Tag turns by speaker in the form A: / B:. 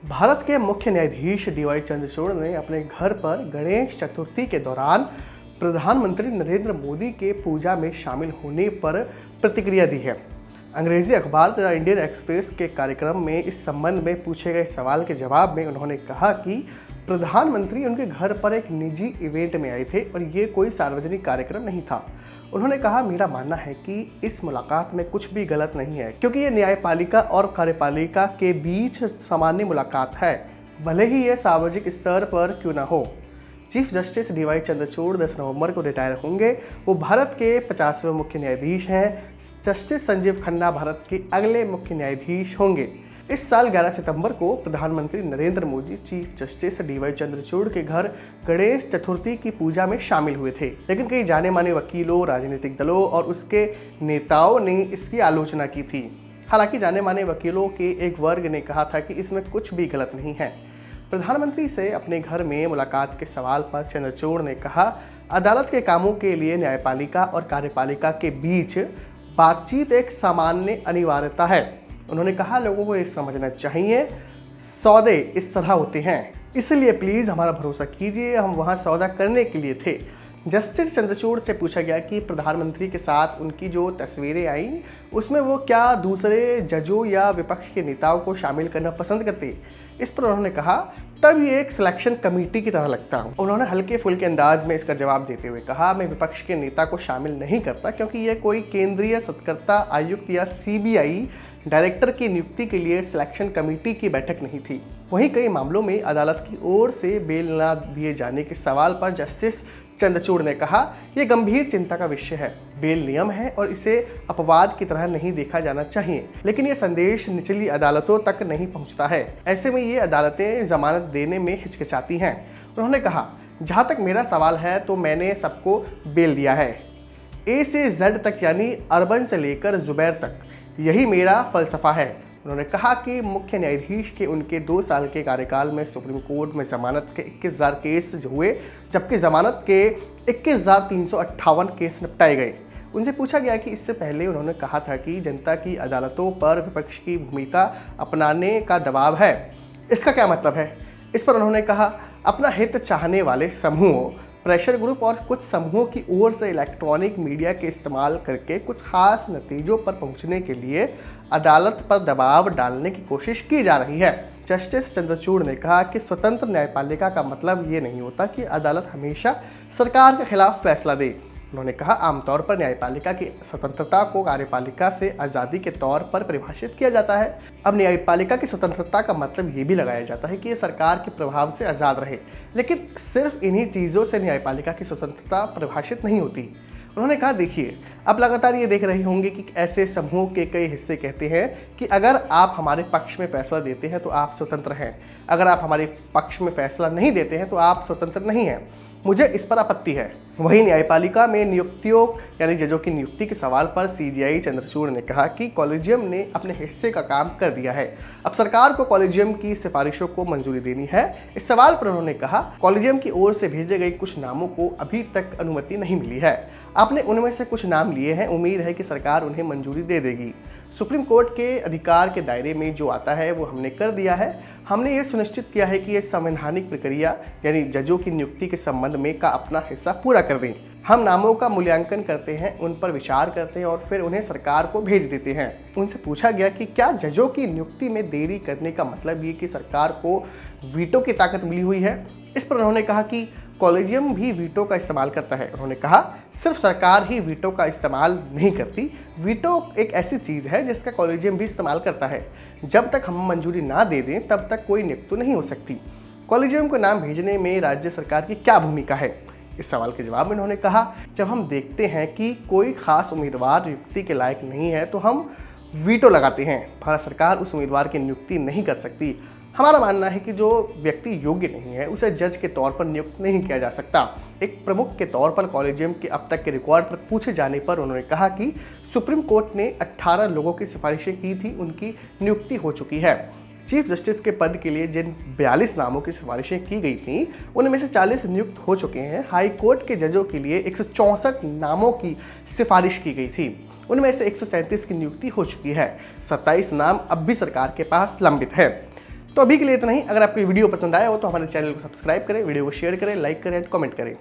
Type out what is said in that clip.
A: भारत के मुख्य न्यायाधीश डीवाई चंद्रचूड़ ने अपने घर पर गणेश चतुर्थी के दौरान प्रधानमंत्री नरेंद्र मोदी के पूजा में शामिल होने पर प्रतिक्रिया दी है। अंग्रेजी अखबार द इंडियन एक्सप्रेस के कार्यक्रम में इस संबंध में पूछे गए सवाल के जवाब में उन्होंने कहा कि प्रधानमंत्री उनके घर पर एक निजी इवेंट में आए थे और ये कोई सार्वजनिक कार्यक्रम नहीं था। उन्होंने कहा, मेरा मानना है कि इस मुलाकात में कुछ भी गलत नहीं है क्योंकि ये न्यायपालिका और कार्यपालिका के बीच सामान्य मुलाकात है, भले ही ये सार्वजनिक स्तर पर क्यों ना हो। चीफ जस्टिस डीवाई चंद्रचूड़ 10 नवंबर को रिटायर होंगे। वो भारत के 50वें मुख्य न्यायाधीश हैं। जस्टिस संजीव खन्ना भारत के अगले मुख्य न्यायाधीश होंगे। इस साल 11 सितंबर को प्रधानमंत्री Narendra Modi chief justice D Y Chandrachud के घर गणेश चतुर्थी की पूजा में शामिल हुए थे, लेकिन कई जाने माने वकीलों, राजनीतिक दलों और उसके नेताओं ने इसकी आलोचना की थी। हालांकि जाने माने वकीलों के एक वर्ग ने कहा था कि इसमें कुछ भी गलत नहीं है। प्रधानमंत्री से अपने घर में मुलाकात के सवाल पर चंद्रचूड़ ने कहा, अदालत के कामों के लिए न्यायपालिका और कार्यपालिका के बीच बातचीत एक सामान्य अनिवार्यता है। उन्होंने कहा, लोगों को ये समझना चाहिए सौदे इस तरह होते हैं, इसलिए प्लीज़ हमारा भरोसा कीजिए, हम वहाँ सौदा करने के लिए थे। जस्टिस चंद्रचूड़ से पूछा गया कि प्रधानमंत्री के साथ उनकी जो तस्वीरें आई उसमें वो क्या दूसरे जजों या विपक्ष के नेताओं को शामिल करना पसंद करते। इस पर उन्होंने कहा, तब ये एक सिलेक्शन कमेटी की तरह लगता हूँ। उन्होंने हल्के फुल्के अंदाज में इसका जवाब देते हुए कहा, मैं विपक्ष के नेता को शामिल नहीं करता क्योंकि ये कोई केंद्रीय सत्कर्ता आयुक्त या सीबीआई डायरेक्टर की नियुक्ति के लिए सिलेक्शन कमेटी की बैठक नहीं थी। वहीं कई मामलों में अदालत की ओर से बेल न दिए जाने के सवाल पर जस्टिस चंद्रचूड़ ने कहा, यह गंभीर चिंता का विषय है। बेल नियम है और इसे अपवाद की तरह नहीं देखा जाना चाहिए, लेकिन यह संदेश निचली अदालतों तक नहीं पहुंचता है। ऐसे में ये अदालतें जमानत देने में हिचकिचाती हैं। उन्होंने कहा, जहां तक मेरा सवाल है तो मैंने सबको बेल दिया है, ए से जेड तक, यानी अरबन से लेकर जुबैर तक। यही मेरा फलसफा है। उन्होंने कहा कि मुख्य न्यायाधीश के उनके 2 साल के कार्यकाल में सुप्रीम कोर्ट में जमानत के 21,000 केस हुए, जबकि जमानत के 21,358 केस निपटाए गए। उनसे पूछा गया कि इससे पहले उन्होंने कहा था कि जनता की अदालतों पर विपक्ष की भूमिका अपनाने का दबाव है, इसका क्या मतलब है। इस पर उन्होंने कहा, अपना हित चाहने वाले समूहों, प्रेशर ग्रुप और कुछ समूहों की ओर से इलेक्ट्रॉनिक मीडिया के इस्तेमाल करके कुछ खास नतीजों पर पहुंचने के लिए अदालत पर दबाव डालने की कोशिश की जा रही है। जस्टिस चंद्रचूड़ ने कहा कि स्वतंत्र न्यायपालिका का मतलब ये नहीं होता कि अदालत हमेशा सरकार के खिलाफ फैसला दे। उन्होंने कहा, आमतौर पर न्यायपालिका की स्वतंत्रता को कार्यपालिका से आज़ादी के तौर पर परिभाषित किया जाता है। अब न्यायपालिका की स्वतंत्रता का मतलब ये भी लगाया जाता है कि ये सरकार के प्रभाव से आज़ाद रहे, लेकिन सिर्फ इन्हीं चीज़ों से न्यायपालिका की स्वतंत्रता परिभाषित नहीं होती। उन्होंने कहा, देखिए, अब लगातार ये देख रहे होंगे कि ऐसे समूह के कई हिस्से कहते हैं कि अगर आप हमारे पक्ष में फैसला देते हैं तो आप स्वतंत्र हैं, अगर आप हमारे पक्ष में फैसला नहीं देते हैं तो आप स्वतंत्र नहीं हैं। मुझे इस पर आपत्ति है। वहीं न्यायपालिका में नियुक्तियों यानी जजों की नियुक्ति के सवाल पर सीजेआई चंद्रचूड़ ने कहा कि कॉलेजियम ने अपने हिस्से का काम कर दिया है, अब सरकार को कॉलेजियम की सिफारिशों को मंजूरी देनी है। इस सवाल पर उन्होंने कहा, कॉलेजियम की ओर से भेजे गए कुछ नामों को अभी तक अनुमति नहीं मिली है। आपने उनमें से कुछ नाम लिए हैं, उम्मीद है कि सरकार उन्हें मंजूरी दे देगी। सुप्रीम कोर्ट के अधिकार के दायरे में जो आता है वो हमने कर दिया है। हमने ये सुनिश्चित किया है कि ये संवैधानिक प्रक्रिया यानी जजों की नियुक्ति के संबंध में का अपना हिस्सा पूरा कर दें। हम नामों का मूल्यांकन करते हैं, उन पर विचार करते हैं और फिर उन्हें सरकार को भेज देते हैं। उनसे पूछा गया कि क्या जजों की नियुक्ति में देरी करने का मतलब ये कि सरकार को वीटो की ताकत मिली हुई है। इस पर उन्होंने कहा कि कॉलेजियम भी वीटो का इस्तेमाल करता है। उन्होंने कहा, सिर्फ सरकार ही वीटो का इस्तेमाल नहीं करती, वीटो एक ऐसी चीज़ है जिसका कॉलेजियम भी इस्तेमाल करता है। जब तक हम मंजूरी ना दे दें तब तक कोई नियुक्ति नहीं हो सकती। कॉलेजियम को नाम भेजने में राज्य सरकार की क्या भूमिका है। इस सवाल के जवाब में उन्होंने कहा, जब हम देखते हैं कि कोई खास उम्मीदवार नियुक्ति के लायक नहीं है तो हम वीटो लगाते हैं। भारत सरकार उस उम्मीदवार की नियुक्ति नहीं कर सकती। हमारा मानना है कि जो व्यक्ति योग्य नहीं है उसे जज के तौर पर नियुक्त नहीं किया जा सकता। एक प्रमुख के तौर पर कॉलेजियम के अब तक के रिकॉर्ड पर पूछे जाने पर उन्होंने कहा कि सुप्रीम कोर्ट ने 18 लोगों की सिफारिशें की थी, उनकी नियुक्ति हो चुकी है। चीफ जस्टिस के पद के लिए जिन 42 नामों की सिफारिशें की गई थीं उनमें से 40 नियुक्त हो चुके हैं। हाई कोर्ट के जजों के लिए 164 नामों की सिफारिश की गई थी, उनमें से 137 की नियुक्ति हो चुकी है। 27 नाम अब भी सरकार के पास लंबित है। तो अभी के लिए इतना ही। अगर आपको वीडियो पसंद आया हो तो हमारे चैनल को सब्सक्राइब करें, वीडियो को शेयर करें, लाइक करें, कमेंट करें।